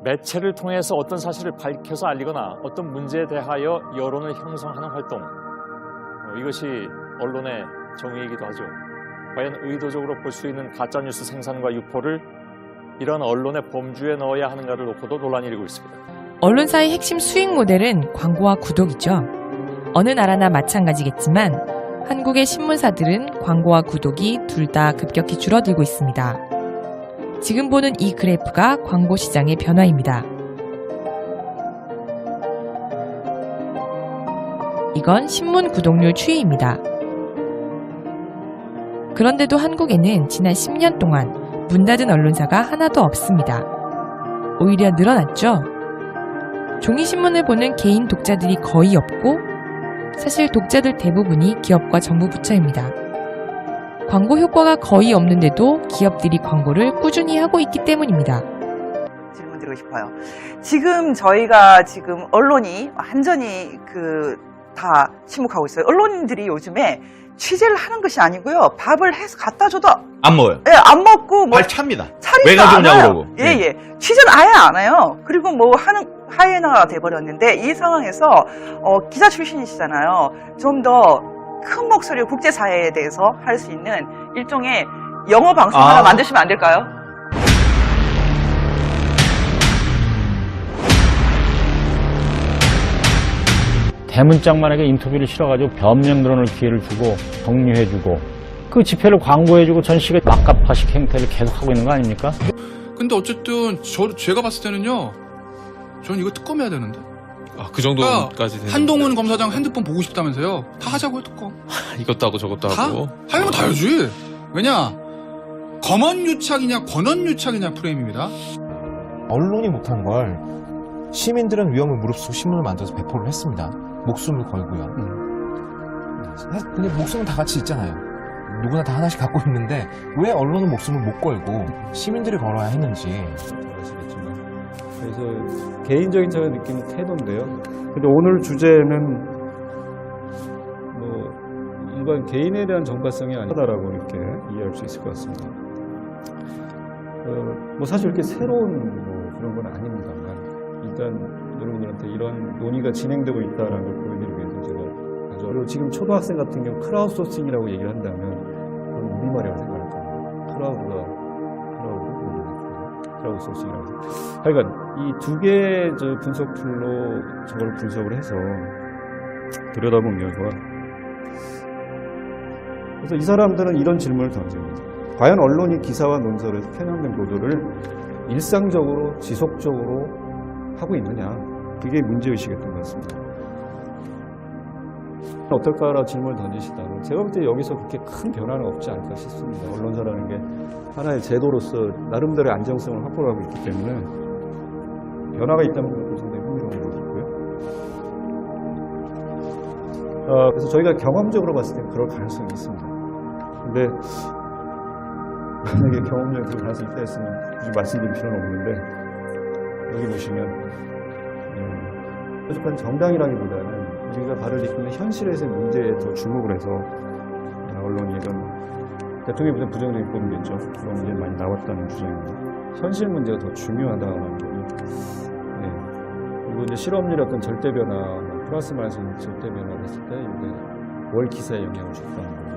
매체를 통해서 어떤 사실을 밝혀서 알리거나 어떤 문제에 대하여 여론을 형성하는 활동, 이것이 언론의 정의이기도 하죠. 과연 의도적으로 볼 수 있는 가짜뉴스 생산과 유포를 이런 언론의 범주에 넣어야 하는가를 놓고도 논란이 일고 있습니다. 언론사의 핵심 수익 모델은 광고와 구독이죠. 어느 나라나 마찬가지겠지만 한국의 신문사들은 광고와 구독이 둘 다 급격히 줄어들고 있습니다. 지금 보는 이 그래프가 광고 시장의 변화입니다. 이건 신문 구독률 추이입니다. 그런데도 한국에는 지난 10년 동안 문 닫은 언론사가 하나도 없습니다. 오히려 늘어났죠. 종이신문을 보는 개인 독자들이 거의 없고 사실 독자들 대부분이 기업과 정부 부처입니다. 광고 효과가 거의 없는데도 기업들이 광고를 꾸준히 하고 있기 때문입니다. 질문 드리고 싶어요. 지금 저희가 지금 언론이 완전히 다 침묵하고 있어요. 언론인들이 요즘에 취재를 하는 것이 아니고요. 밥을 해서 갖다 줘도 안 먹어요. 예, 안 먹고 뭐 발 찹니다. 차리지도 왜 가져오냐고 않아요. 그러고. 예. 취재는 아예 안 해요. 그리고 뭐 하는 하이에나가 돼버렸는데 이 상황에서 기자 출신이시잖아요. 좀 더 큰 목소리로 국제사회에 대해서 할 수 있는 일종의 영어 방송 하나 만드시면 안 될까요? 대문짝만하게 인터뷰를 실어가지고 변명 드러낼 기회를 주고 격려해주고 그 집회를 광고해주고 전시가 막가파식 행태를 계속하고 있는 거 아닙니까? 근데 어쨌든 제가 봤을 때는요, 전 이거 특검해야 되는데. 그 정도까지 되는 한동훈 검사장 핸드폰 보고 싶다면서요. 다 하자고요, 특검. 이것도 하고 저것도 다? 하고. 하려면 다 해야지. 왜냐? 검언유착이냐 권언유착이냐 프레임입니다. 언론이 못한 걸 시민들은 위험을 무릅쓰고 신문을 만들어서 배포를 했습니다. 목숨을 걸고요. 근데 목숨은 다 같이 있잖아요. 누구나 다 하나씩 갖고 있는데 왜 언론은 목숨을 못 걸고 시민들이 걸어야 했는지. 아시겠지만, 그래서 개인적인 제가 느끼는 태도인데요. 근데 오늘 주제는 뭐 일반 개인에 대한 정가성이 아니다라고 이렇게 이해할 수 있을 것 같습니다. 뭐 사실 이렇게 새로운 뭐 그런 건 아닙니다만 일단 여러분들한테 이런 논의가 진행되고 있다는 걸 보여드리기 위해서 제가 그리고 지금 초등학생 같은 경우 크라우드 소싱이라고 얘기를 한다면 그건 우리말이라고 생각할 겁니다. 크라우드 소싱이라고. 하여간 이 두 개의 분석 툴로 저걸 분석을 해서 들여다본 결과, 그래서 이 사람들은 이런 질문을 던집니다. 과연 언론이 기사와 논설에서 편향된 보도를 일상적으로 지속적으로 하고 있느냐, 그게 문제의식이었던 것 같습니다. 어떨까라는 질문을 던지시다면 제가 볼 때 여기서 그렇게 큰 변화는 없지 않을까 싶습니다. 언론사라는 게 하나의 제도로서 나름대로의 안정성을 확보하고 있기 때문에 변화가 있다는 것도 상당히 흥미로운 거고요. 그래서 저희가 경험적으로 봤을 때 그럴 가능성이 있습니다. 근데 만약에 경험적으로 그럴 가능성이 있다 했으면 굳이 말씀드릴 필요는 없는데, 여기 보시면 뾰족한 정당이라기보다는 우리가 발을 딛는 현실에서의 문제에 더 주목을 해서 언론이 이런 대통령에 대한 부정적인 법이겠죠. 그런 문제가 많이 나왔다는 주장입니다. 현실 문제가 더 중요하다는 거죠. 네. 그리고 이제 실업률의 어떤 절대 변화, 플러스 마이너스 절대 변화를 했을 때 이게 월 기사에 영향을 줬다는 거죠.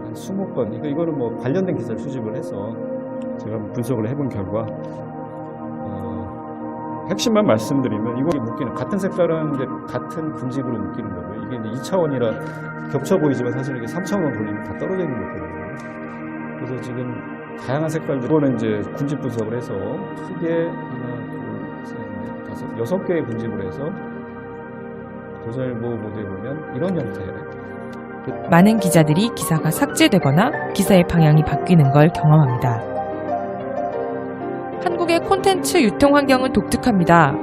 한 20건, 이거는 뭐 관련된 기사를 수집을 해서 제가 분석을 해본 결과, 핵심만 말씀드리면 이거 묶이는 같은 색깔은 같은 군집으로 묶이는 거고요. 이게 이제 2차원이라 겹쳐 보이지만 사실 이게 3차원 돌리면 다 떨어져 있는 것들이거든요. 그래서 지금 다양한 색깔들, 이거는 이제 군집 분석을 해서 크게 하나, 둘, 셋, 넷, 다섯, 6개의 군집을 해서 조선일보 보도에 보면 이런 형태의 많은 기자들이 기사가 삭제되거나 기사의 방향이 바뀌는 걸 경험합니다. 한국의 콘텐츠 유통 환경은 독특합니다.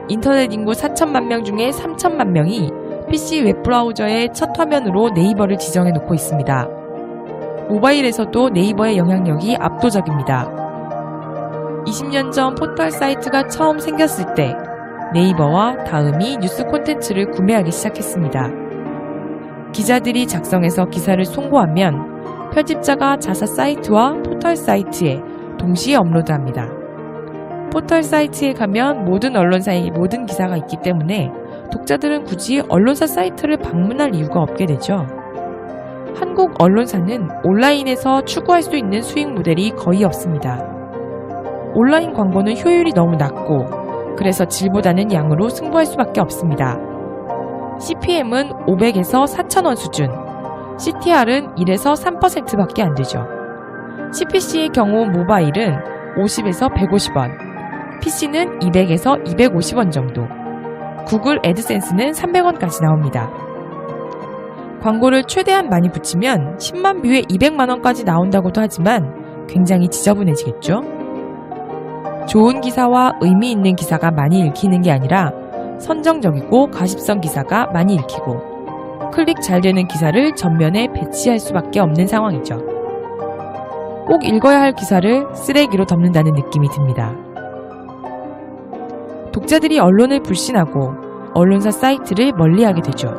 인터넷 인구 4천만 명 중에 3천만 명이 PC 웹브라우저의 첫 화면으로 네이버를 지정해 놓고 있습니다. 모바일에서도 네이버의 영향력이 압도적입니다. 20년 전 포털 사이트가 처음 생겼을 때 네이버와 다음이 뉴스 콘텐츠를 구매하기 시작했습니다. 기자들이 작성해서 기사를 송고하면 편집자가 자사 사이트와 포털 사이트에 동시에 업로드합니다. 포털 사이트에 가면 모든 언론사의 모든 기사가 있기 때문에 독자들은 굳이 언론사 사이트를 방문할 이유가 없게 되죠. 한국 언론사는 온라인에서 추구할 수 있는 수익 모델이 거의 없습니다. 온라인 광고는 효율이 너무 낮고 그래서 질보다는 양으로 승부할 수밖에 없습니다. CPM은 500에서 4,000원 수준, CTR은 1에서 3%밖에 안 되죠. CPC의 경우 모바일은 50에서 150원, PC는 200에서 250원 정도, 구글 애드센스는 300원까지 나옵니다. 광고를 최대한 많이 붙이면 10만 뷰에 200만 원까지 나온다고도 하지만 굉장히 지저분해지겠죠? 좋은 기사와 의미 있는 기사가 많이 읽히는 게 아니라 선정적이고 가십성 기사가 많이 읽히고 클릭 잘 되는 기사를 전면에 배치할 수밖에 없는 상황이죠. 꼭 읽어야 할 기사를 쓰레기로 덮는다는 느낌이 듭니다. 독자들이 언론을 불신하고 언론사 사이트를 멀리하게 되죠.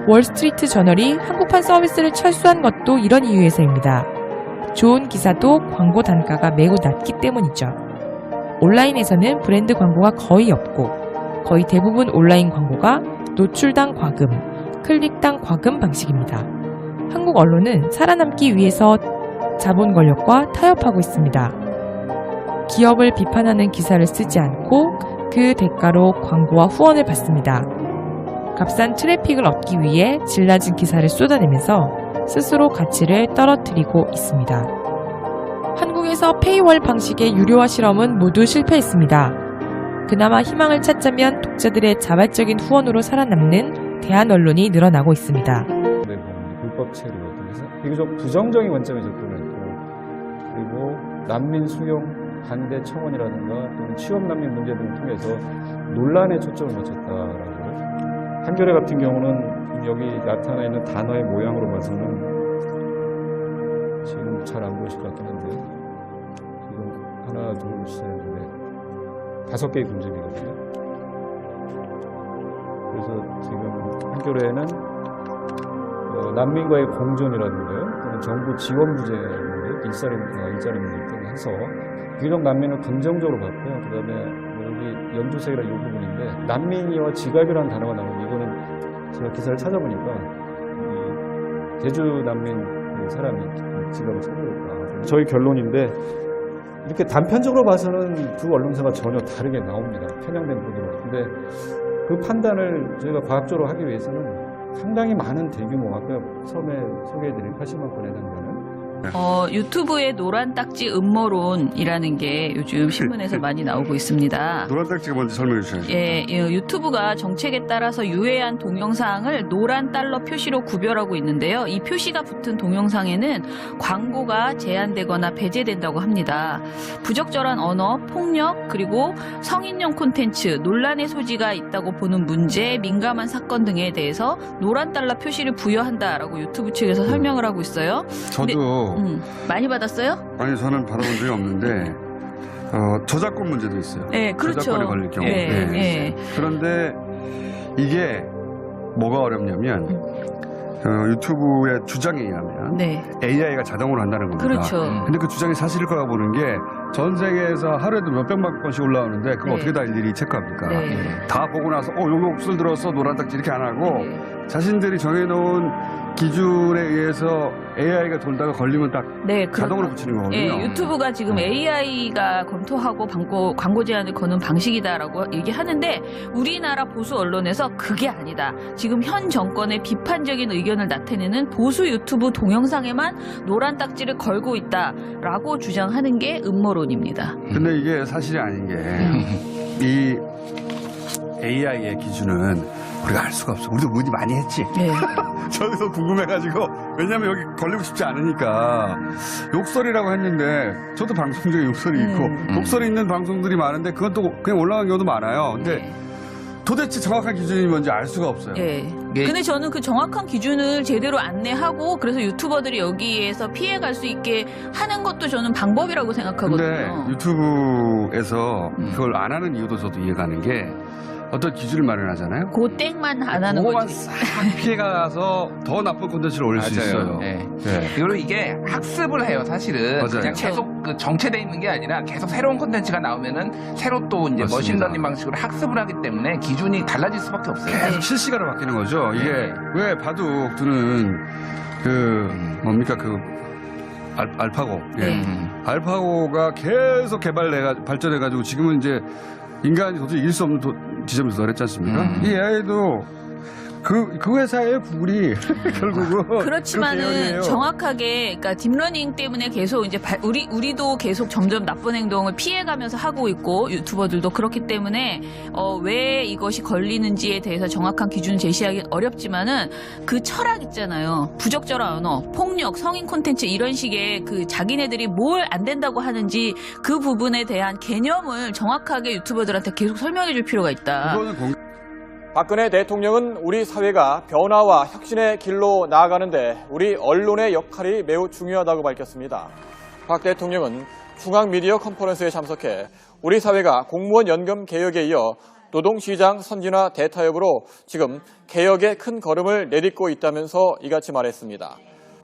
월스트리트 저널이 한국판 서비스를 철수한 것도 이런 이유에서입니다. 좋은 기사도 광고 단가가 매우 낮기 때문이죠. 온라인에서는 브랜드 광고가 거의 없고 거의 대부분 온라인 광고가 노출당 과금, 클릭당 과금 방식입니다. 한국 언론은 살아남기 위해서 자본 권력과 타협하고 있습니다. 기업을 비판하는 기사를 쓰지 않고 그 대가로 광고와 후원을 받습니다. 값싼 트래픽을 얻기 위해 질 낮은 기사를 쏟아내면서 스스로 가치를 떨어뜨리고 있습니다. 한국에서 페이월 방식의 유료화 실험은 모두 실패했습니다. 그나마 희망을 찾자면 독자들의 자발적인 후원으로 살아남는 대한 언론이 늘어나고 있습니다. 불법 체류 그래서 비교적 부정적인 관점에 접근했고 그리고 난민 수용 반대 청원이라든가 또는 취업 난민 문제 등을 통해서 논란에 초점을 맞췄다라고. 한겨레 같은 경우는 여기 나타나 있는 단어의 모양으로 봐서는 지금 잘 안 보이실 것 같긴 한데 지금 하나 둘 셋 넷 5개의 군집이거든요. 그래서 지금 한겨레는 난민과의 공존이라든가요, 또는 정부 지원 부재 문제, 일자리 문제 등을 해서 비교적 난민을 긍정적으로 봤고요. 그 다음에 여기 연두색이라 이 부분인데 난민이와 지갑이라는 단어가 나오는데 이거는 제가 기사를 찾아보니까 이 제주 난민 사람이 지갑을 찾아줬다. 저희 결론인데 이렇게 단편적으로 봐서는 두 언론사가 전혀 다르게 나옵니다. 편향된 보도로. 근데 그 판단을 저희가 과학적으로 하기 위해서는 상당히 많은 대규모, 아까 처음에 소개해드린 80만 건에 해당되는 유튜브에 노란 딱지 음모론이라는 게 요즘 신문에서 많이 나오고 있습니다. 노란 딱지가 뭔지 설명해 주셔야죠. 예, 유튜브가 정책에 따라서 유해한 동영상을 노란 달러 표시로 구별하고 있는데요. 이 표시가 붙은 동영상에는 광고가 제한되거나 배제된다고 합니다. 부적절한 언어, 폭력, 그리고 성인용 콘텐츠, 논란의 소지가 있다고 보는 문제, 민감한 사건 등에 대해서 노란 달러 표시를 부여한다라고 유튜브 측에서 설명을 하고 있어요. 저도 많이 받았어요? 아니 저는 받아본 적이 없는데 저작권 문제도 있어요. 네, 그렇죠. 저작권에 걸릴 경우. 네, 네. 그런데 이게 뭐가 어렵냐면 유튜브의 주장에 의하면 네. AI가 자동으로 한다는 겁니다. 그렇죠. 근데 그 주장이 사실일 거라고 보는 게 전 세계에서 하루에도 몇백만 건씩 올라오는데 그걸 네. 어떻게 다 일일이 체크합니까? 네. 다 보고 나서 여기 옥술 들었어 노란 딱지 이렇게 안 하고 자신들이 정해놓은 기준에 의해서 AI가 돌다가 걸리면 딱 네, 자동으로 붙이는 거거든요. 예, 유튜브가 지금 AI가 검토하고 광고 제한을 거는 방식이다라고 얘기하는데 우리나라 보수 언론에서 그게 아니다. 지금 현 정권의 비판적인 의견을 나타내는 보수 유튜브 동영상에만 노란 딱지를 걸고 있다라고 주장하는 게 음모론입니다. 근데 이게 사실이 아닌 게 이 AI의 기준은 우리가 알 수가 없어. 우리도 문의 많이 했지. 네. 저기서 궁금해가지고 왜냐면 여기 걸리고 싶지 않으니까 욕설이라고 했는데 저도 방송 중에 욕설이 있고 욕설이 있는 방송들이 많은데 그건 또 그냥 올라간 경우도 많아요. 근데 네. 도대체 정확한 기준이 뭔지 알 수가 없어요. 예. 근데 저는 그 정확한 기준을 제대로 안내하고 그래서 유튜버들이 여기에서 피해갈 수 있게 하는 것도 저는 방법이라고 생각하거든요. 근데 유튜브에서 그걸 안 하는 이유도 저도 이해가는 게 어떤 기준을 마련하잖아요. 그 땡만 안 하는 그거만 거지. 싹 피해가서 더 나쁜 콘텐츠를 올릴 수 있어요. 네. 네. 그리고 이게 학습을 해요, 사실은. 맞아요. 그냥 계속 그 정체돼 있는 게 아니라 계속 새로운 콘텐츠가 나오면은 새로 또 이제 맞습니다. 머신러닝 방식으로 학습을 하기 때문에 기준이 달라질 수밖에 없어요. 계속 실시간으로 바뀌는 거죠. 이게 네. 왜 바둑 두는 그 뭡니까 그 알파고. 예. 알파고가 계속 발전해가지고 지금은 이제 인간이 도저히 이길 수 없는 지점에 도달했지 않습니까? 이 AI도 그 회사의 구글이 결국은 그 그렇지만은 대응이에요. 정확하게, 그러니까 딥러닝 때문에 계속 이제 우리도 계속 점점 나쁜 행동을 피해가면서 하고 있고 유튜버들도 그렇기 때문에 왜 이것이 걸리는지에 대해서 정확한 기준을 제시하기 어렵지만은 그 철학 있잖아요. 부적절한 언어, 폭력, 성인 콘텐츠 이런 식의 그 자기네들이 뭘 안 된다고 하는지 그 부분에 대한 개념을 정확하게 유튜버들한테 계속 설명해 줄 필요가 있다. 박근혜 대통령은 우리 사회가 변화와 혁신의 길로 나아가는데 우리 언론의 역할이 매우 중요하다고 밝혔습니다. 박 대통령은 중앙미디어 컨퍼런스에 참석해 우리 사회가 공무원 연금 개혁에 이어 노동시장 선진화 대타협으로 지금 개혁에 큰 걸음을 내딛고 있다면서 이같이 말했습니다.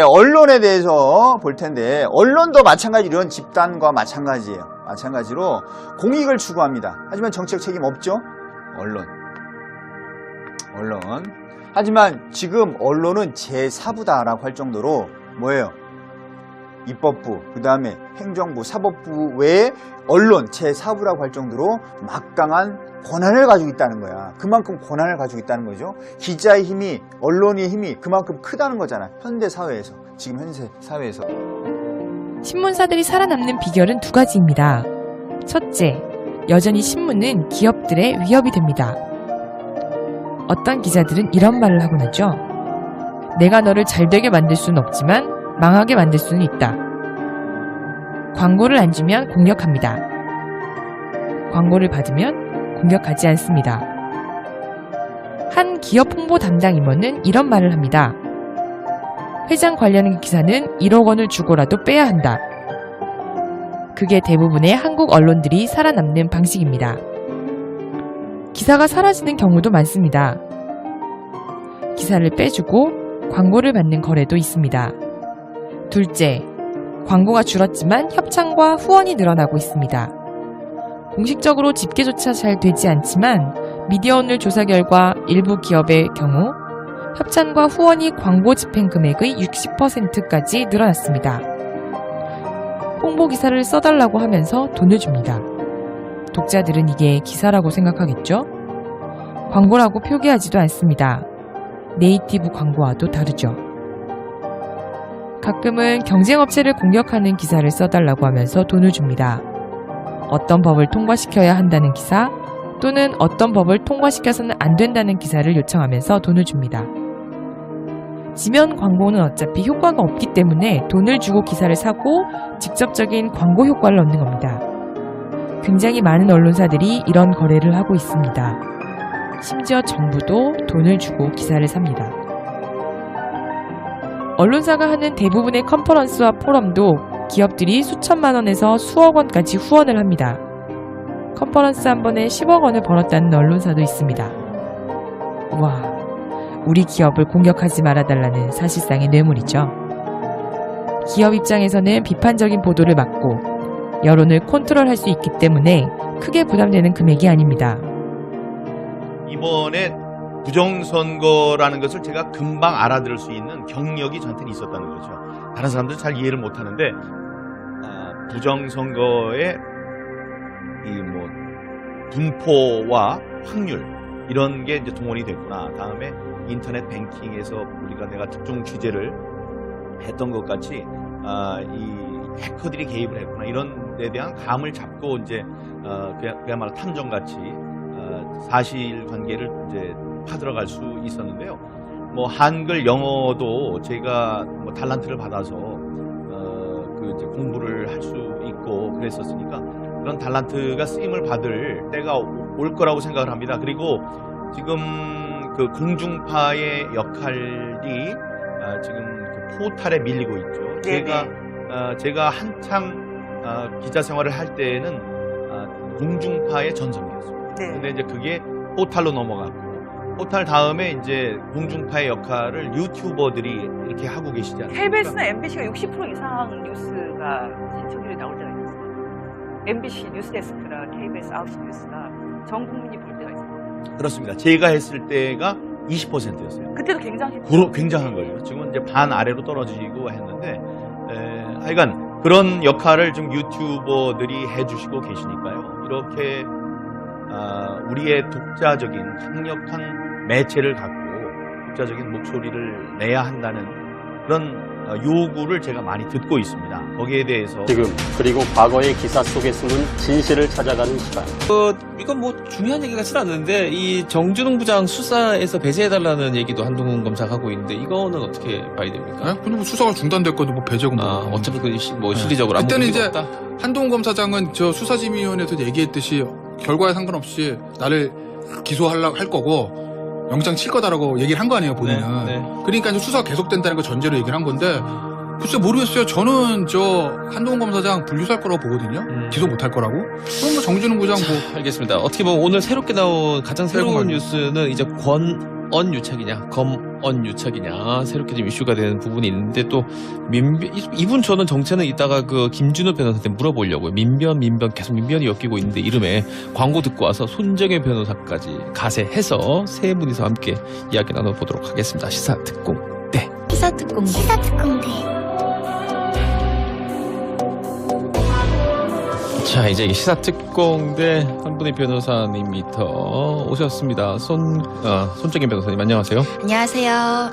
언론에 대해서 볼 텐데 언론도 마찬가지로 이런 집단과 마찬가지예요. 마찬가지로 공익을 추구합니다. 하지만 정책 책임 없죠? 언론. 하지만 지금 언론은 제4부다라고 할 정도로 뭐예요? 입법부, 그 다음에 행정부, 사법부 외에 언론 제4부라고 할 정도로 막강한 권한을 가지고 있다는 거야. 그만큼 권한을 가지고 있다는 거죠. 기자의 힘이, 언론의 힘이 그만큼 크다는 거잖아. 현대 사회에서, 지금 현재 사회에서. 신문사들이 살아남는 비결은 두 가지입니다. 첫째, 여전히 신문은 기업들의 위협이 됩니다. 어떤 기자들은 이런 말을 하곤 하죠. 내가 너를 잘되게 만들 수는 없지만 망하게 만들 수는 있다. 광고를 안 주면 공격합니다. 광고를 받으면 공격하지 않습니다. 한 기업 홍보 담당 임원은 이런 말을 합니다. 회장 관련 기사는 1억 원을 주고라도 빼야 한다. 그게 대부분의 한국 언론들이 살아남는 방식입니다. 기사가 사라지는 경우도 많습니다. 기사를 빼주고 광고를 받는 거래도 있습니다. 둘째, 광고가 줄었지만 협찬과 후원이 늘어나고 있습니다. 공식적으로 집계조차 잘 되지 않지만 미디어오늘 조사 결과 일부 기업의 경우 협찬과 후원이 광고 집행 금액의 60%까지 늘어났습니다. 홍보 기사를 써달라고 하면서 돈을 줍니다. 독자들은 이게 기사라고 생각하겠죠? 광고라고 표기하지도 않습니다. 네이티브 광고와도 다르죠. 가끔은 경쟁업체를 공격하는 기사를 써달라고 하면서 돈을 줍니다. 어떤 법을 통과시켜야 한다는 기사 또는 어떤 법을 통과시켜서는 안 된다는 기사를 요청하면서 돈을 줍니다. 지면 광고는 어차피 효과가 없기 때문에 돈을 주고 기사를 사고 직접적인 광고 효과를 얻는 겁니다. 굉장히 많은 언론사들이 이런 거래를 하고 있습니다. 심지어 정부도 돈을 주고 기사를 삽니다. 언론사가 하는 대부분의 컨퍼런스와 포럼도 기업들이 수천만 원에서 수억 원까지 후원을 합니다. 컨퍼런스 한 번에 10억 원을 벌었다는 언론사도 있습니다. 와, 우리 기업을 공격하지 말아달라는 사실상의 뇌물이죠. 기업 입장에서는 비판적인 보도를 막고 여론을 컨트롤할 수 있기 때문에 크게 부담되는 금액이 아닙니다. 이번에 부정선거라는 것을 제가 금방 알아들을 수 있는 경력이 저한테는 있었다는 거죠. 다른 사람들은 잘 이해를 못하는데 부정선거의 분포와 확률 이런 게 이제 동원이 됐구나. 다음에 인터넷 뱅킹에서 내가 특정 취재를 했던 것 같이 이 해커들이 개입을 했구나. 이런 데 대한 감을 잡고 이제 그야말로 탐정같이 사실관계를 이제 파들어갈 수 있었는데요. 뭐 한글, 영어도 제가 달란트를 받아서 이제 공부를 할 수 있고 그랬었으니까 그런 달란트가 쓰임을 받을 때가 올 거라고 생각을 합니다. 그리고 지금 그 공중파의 역할이 지금 그 포탈에 밀리고 있죠. 제가 한창 기자 생활을 할 때는 공중파의 전성기였습니다. 그런데 이제 그게 포탈로 넘어갔고 포탈 다음에 이제 공중파의 역할을 유튜버들이 이렇게 하고 계시지 않습니까? KBS나 MBC가 60% 이상 뉴스가 시청률이 나올 때가 있어요. MBC 뉴스데스크랑 KBS 9시 뉴스가 전 국민이 볼 때가 있어요. 그렇습니다. 제가 했을 때가 20%였어요. 그때도 굉장히 굉장한 거예요. 지금은 이제 반 아래로 떨어지고 했는데 하여간 그런 역할을 좀 유튜버들이 해주시고 계시니까요. 이렇게 우리의 독자적인 강력한 매체를 갖고 독자적인 목소리를 내야 한다는 그런 요구를 제가 많이 듣고 있습니다. 거기에 대해서 지금 그리고 과거의 기사 속에 숨은 진실을 찾아가는 시간. 이건 뭐 중요한 얘기 같지는 않는데 이 정준웅 부장 수사에서 배제해달라는 얘기도 한동훈 검사가 하고 있는데 이거는 어떻게 봐야 됩니까? 네? 근데 뭐 수사가 중단됐거든 뭐 배제고 뭐. 어차피 뭐 실리적으로 아무 그때는 문제가 이제 없다. 한동훈 검사장은 저 수사지휘위원회에서 얘기했듯이 결과에 상관없이 나를 기소하려고 할 거고 영장 칠 거다라고 얘기를 한 거 아니에요, 본인은. 네. 그러니까 이제 수사가 계속된다는 걸 전제로 얘기를 한 건데 글쎄 모르겠어요. 저는 저 한동훈 검사장 분리수사할 거라고 보거든요. 기소 못 할 거라고. 그럼 뭐 정준웅 부장 뭐. 알겠습니다. 어떻게 보면 오늘 새롭게 나온 가장 새로운 새로운 뉴스는 이제 권언유착이냐 검언유착이냐 새롭게 좀 이슈가 되는 부분이 있는데 또 이분 저는 정체는 이따가 그 김준호 변호사한테 물어보려고요. 민변 계속 민변이 엮이고 있는데 이름에 광고 듣고 와서 손정혜 변호사까지 가세해서 세 분이서 함께 이야기 나눠보도록 하겠습니다. 시사특공대. 자, 이제 시사특공대 한분의 변호사님이 더 오셨습니다. 손정혜 변호사님 안녕하세요. 안녕하세요.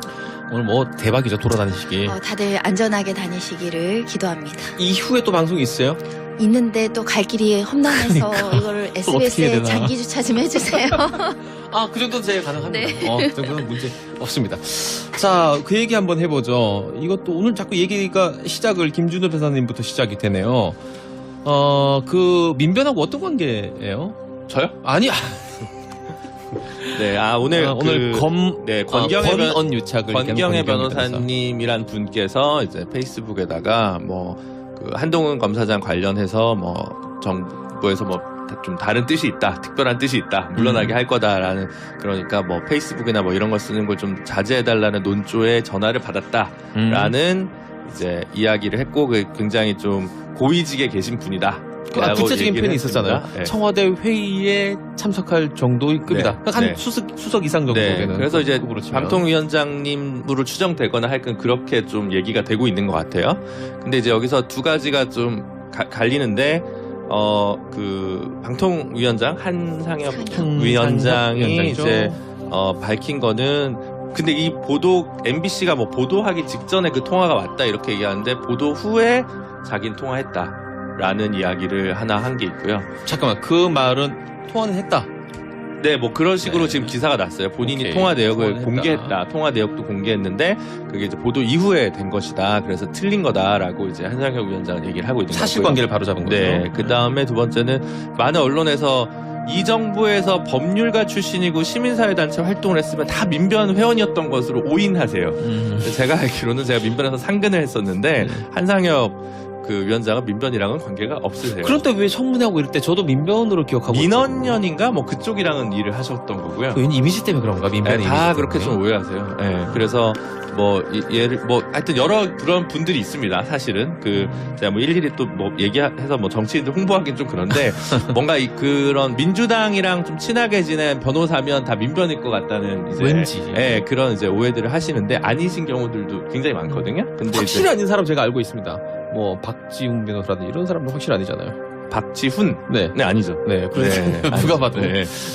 오늘 뭐 대박이죠, 돌아다니시기. 다들 안전하게 다니시기를 기도합니다. 이후에 또 방송이 있어요? 있는데 또 갈 길이 험난해서 이거를 또 어떻게 해야 SBS에 되나? 장기 주차 좀 해주세요. 그 정도는 제가 가능합니다. 네. 그 정도는 문제 없습니다. 자, 그 얘기 한번 해보죠. 이것도 오늘 자꾸 얘기가 시작을 김준호 변호사님부터 시작이 되네요. 그 민변하고 어떤 관계예요? 저요? 아니. 네, 오늘 권언유착을 권경혜 변호사님이란 분께서 이제 페이스북에다가 그 한동훈 검사장 관련해서 정부에서 좀 다른 뜻이 있다, 특별한 뜻이 있다, 물러나게 할 거다라는, 그러니까 페이스북이나 이런 거 쓰는 걸 좀 자제해달라는 논조의 전화를 받았다라는 이제 이야기를 했고, 굉장히 좀 고위직에 계신 분이다. 구체적인 표현이 있었잖아요. 네. 청와대 회의에 참석할 정도의 급이다. 네. 한 네. 수석 이상 정도 네. 되는. 그래서 이제 치면. 방통위원장님으로 추정되거나 할건 그렇게 좀 얘기가 되고 있는 것 같아요. 근데 이제 여기서 두 가지가 좀 갈리는데, 그 방통위원장 한상혁 위원장이 이제 밝힌 거는, 근데 이 MBC가 보도하기 직전에 그 통화가 왔다 이렇게 얘기하는데, 보도 후에 자기는 통화했다라는 이야기를 하나 한 게 있고요. 잠깐만, 그 말은 통화는 했다. 네, 그런 식으로 지금 기사가 났어요. 본인이 오케이. 통화 내역을 통화는 공개했다. 통화 내역도 공개했는데 그게 이제 보도 이후에 된 것이다. 그래서 틀린 거다라고 이제 한상혁 위원장은 얘기를 하고 있는 거고요. 사실관계를 바로잡은 거죠. 네, 그 다음에 두 번째는 많은 언론에서 이 정부에서 법률가 출신이고 시민사회단체 활동을 했으면 다 민변 회원이었던 것으로 오인하세요. 제가 알기로는 제가 민변에서 상근을 했었는데 한상혁 그 위원장은 민변이랑은 관계가 없으세요. 그런데 왜 청문회하고 이럴 때 저도 민변으로 기억하고 민원연인가 그쪽이랑은 일을 하셨던 거고요. 그 이미지 때문에 그런가? 민변이 다 그렇게 좀 오해하세요. 네, 그래서 하여튼 여러 그런 분들이 있습니다. 사실은 제가 일일이 또 얘기해서 정치인들 홍보하기는 좀 그런데 뭔가 그런 민주당이랑 좀 친하게 지낸 변호사면 다 민변일 것 같다는 이제 왠지 그런 이제 오해들을 하시는데 아니신 경우들도 굉장히 많거든요. 근데 확실히 아닌 사람 제가 알고 있습니다. 박지훈 변호사라든지 이런 사람은 확실히 아니잖아요. 박지훈? 네, 아니죠. 네, 그래서 누가 봐도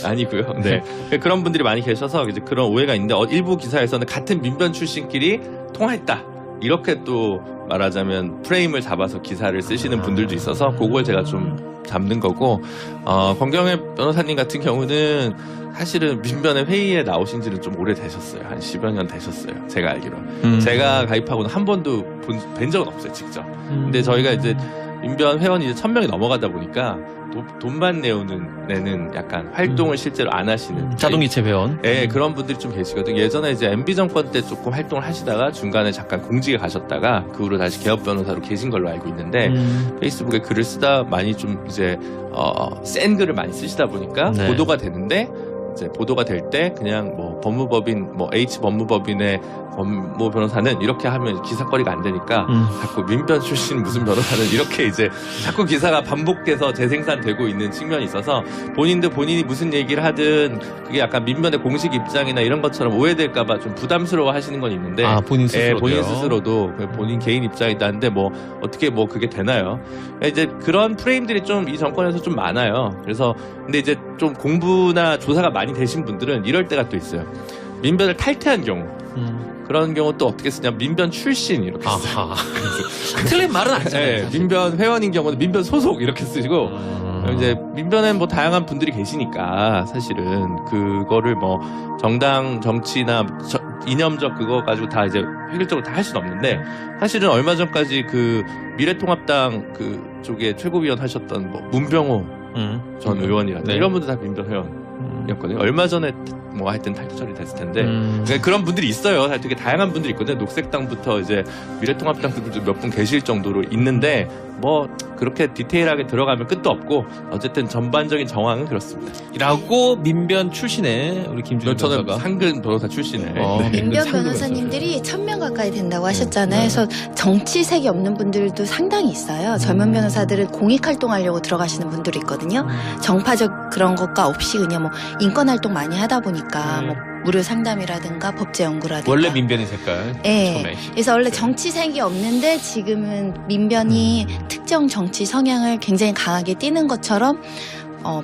아니고요. 네, 그런 분들이 많이 계셔서 이제 그런 오해가 있는데 일부 기사에서는 같은 민변 출신끼리 통화했다 이렇게 또 말하자면 프레임을 잡아서 기사를 쓰시는 분들도 있어서 그걸 제가 좀 잡는 거고, 권경혜 변호사님 같은 경우는 사실은 민변의 회의에 나오신 지는 좀 오래되셨어요. 한 10여 년 되셨어요. 제가 알기로. 제가 가입하고는 한 번도 뵌 적은 없어요, 직접. 근데 저희가 이제 민변 회원이 이제 1000명이 넘어가다 보니까 돈만 내는 약간 활동을 실제로 안 하시는 자동이체 회원. 네, 그런 분들이 좀 계시거든요. 예전에 이제 MB 정권 때 조금 활동을 하시다가 중간에 잠깐 공직에 가셨다가 그 후로 다시 개업 변호사로 계신 걸로 알고 있는데 페이스북에 글을 쓰다 많이 좀 이제 센 글을 많이 쓰시다 보니까 보도가 되는데 이제 보도가 될 때 그냥 뭐 법무법인 뭐 H 법무법인의 법무 변호사는 이렇게 하면 기사거리가 안 되니까 자꾸 민변 출신 무슨 변호사는 이렇게 이제 자꾸 기사가 반복돼서 재생산되고 있는 측면이 있어서 본인이 무슨 얘기를 하든 그게 약간 민변의 공식 입장이나 이런 것처럼 오해될까봐 좀 부담스러워 하시는 건 있는데 본인 스스로도요? 본인 스스로도 본인 개인 입장이다는데 뭐 어떻게 뭐 그게 되나요? 이제 그런 프레임들이 좀 이 정권에서 좀 많아요. 그래서 근데 이제 좀 공부나 조사가 많이 되신 분들은 이럴 때가 또 있어요. 민변을 탈퇴한 경우 그런 경우 또 어떻게 쓰냐 민변 출신 이렇게 써요. 틀린 말은 아니잖아요. 네, 민변 회원인 경우는 민변 소속 이렇게 쓰시고 이제 민변엔 뭐 다양한 분들이 계시니까 사실은 그거를 뭐 정당 정치나 이념적 그거 가지고 다 이제 획일적으로 다 할 수는 없는데 사실은 얼마 전까지 그 미래통합당 그 쪽에 최고위원 하셨던 뭐 문병호 전 의원이라든가 이런 분들 다 민변 회원이었거든요. 얼마 전에 뭐 하여튼 탈퇴 처리됐을 텐데 그러니까 그런 분들이 있어요. 되게 다양한 분들이 있거든요. 녹색당부터 이제 미래통합당 분들도 몇 분 계실 정도로 있는데 뭐 그렇게 디테일하게 들어가면 끝도 없고 어쨌든 전반적인 정황은 그렇습니다. 라고 민변 출신의 우리 김준호 저는 변호사가 상근 변호사 출신의 민변 변호사님들이 1000명 가까이 된다고 하셨잖아요. 그래서 정치색이 없는 분들도 상당히 있어요. 젊은 변호사들은 공익활동하려고 들어가시는 분들이 있거든요. 정파적 그런 것과 없이 그냥 뭐 인권활동 많이 하다 보니까 뭐 무료 상담이라든가 법제연구라든가 원래 민변의 색깔. 네. 처음에. 그래서 원래 정치색이 없는데 지금은 민변이 특정 정치 성향을 굉장히 강하게 띠는 것처럼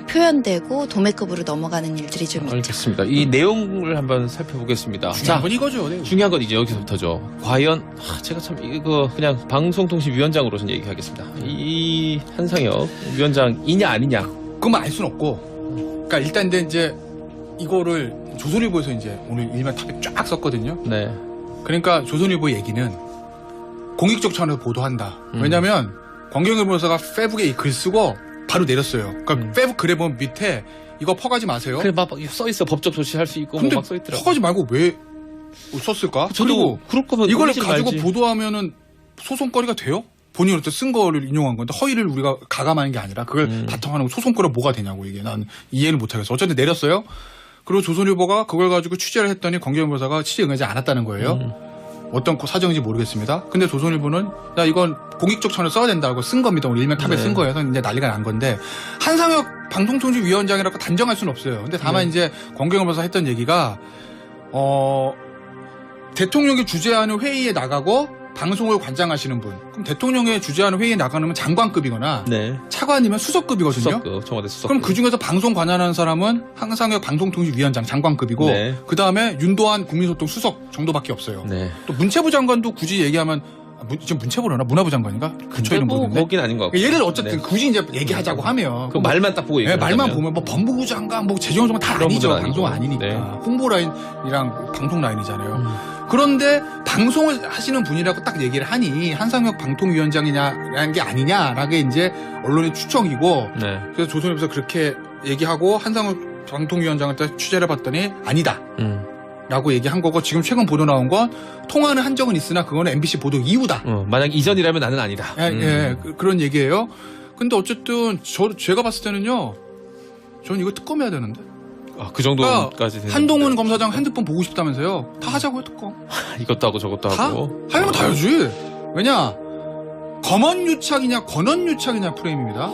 표현되고 도매급으로 넘어가는 일들이 좀 있죠. 알겠습니다. 이 내용을 한번 살펴보겠습니다. 중요한 건 이거죠. 네. 중요한 건 이제 여기서부터죠. 과연 제가 참 이거 그냥 방송통신위원장으로서는 얘기하겠습니다. 이 한상혁 위원장이냐 아니냐. 그건 알 수는 없고. 그러니까 일단 근데 이제 이거를 조선일보에서 이제 오늘 일면 탑에 쫙 썼거든요. 네. 그러니까 조선일보 얘기는 공익적 차원에서 보도한다. 왜냐하면 권경열 변호사가 페북에 이 글 쓰고 바로 내렸어요. 그러니까 페북 글에 보면 밑에 이거 퍼가지 마세요. 그래 막 써 있어. 법적 조치할 수 있고 근데 뭐 막 써 있더라고. 퍼가지 말고 왜 썼을까? 저도 그럴 거면 이걸 올리지 가지고 말지. 보도하면은 소송거리가 돼요? 본인이 쓴 거를 인용한 건데 허위를 우리가 가감하는 게 아니라 그걸 바탕하는 소송거리가 뭐가 되냐고 이게 난 이해를 못하겠어. 어쨌든 내렸어요. 그리고 조선일보가 그걸 가지고 취재를 했더니 권경열 변호사가 취재 응하지 않았다는 거예요. 어떤 사정인지 모르겠습니다. 근데 조선일보는 야 이건 공익적 차원에서 써야 된다고 쓴 겁니다. 오늘 일면 탑에 쓴 거예요. 이제 난리가 난 건데 한상혁 방송통신위원장이라고 단정할 수는 없어요. 근데 다만 이제 권경열 변호사 했던 얘기가 대통령이 주재하는 회의에 나가고 방송을 관장하시는 분. 그럼 대통령의 주재하는 회의에 나가면 장관급이거나 차관이면 수석급이거든요. 수석급, 청와대 수석급. 그럼 그중에서 방송 관할하는 사람은 한상혁 방송통신위원장 장관급이고 그다음에 윤도한 국민소통 수석 정도밖에 없어요. 또 문체부 장관도 굳이 얘기하면 지금 문체부려나 문화부 장관인가? 근처에는 모르겠네. 거긴 아닌 것 같고. 얘를 어쨌든 굳이 이제 얘기하자고 하면 그 말만 딱 보고 얘기하면 말만 보면 뭐 법무부 장관, 뭐 재정장관 다 아니죠. 분들은 방송 아니고. 아니니까 홍보 라인이랑 방송 라인이잖아요. 그런데 방송을 하시는 분이라고 딱 얘기를 하니 한상혁 방통위원장이냐라는 게 아니냐라게 이제 언론의 추정이고 그래서 조선일보에서 그렇게 얘기하고 한상혁 방통위원장한테 취재를 해봤더니 아니다. 라고 얘기한 거고 지금 최근 보도 나온 건 통화는 한 적은 있으나 그거는 MBC 보도 이후다. 만약 이전이라면 나는 아니다. 예, 그런 얘기예요. 근데 어쨌든 제가 봤을 때는요. 저는 이거 특검해야 되는데. 그 정도까지 되는 한동훈 검사장 핸드폰 보고 싶다면서요. 다 하자고요, 특검. 이것도 하고 저것도 다? 하고. 하려면 다 해야지. 왜냐? 검언유착이냐 권언유착이냐 프레임입니다.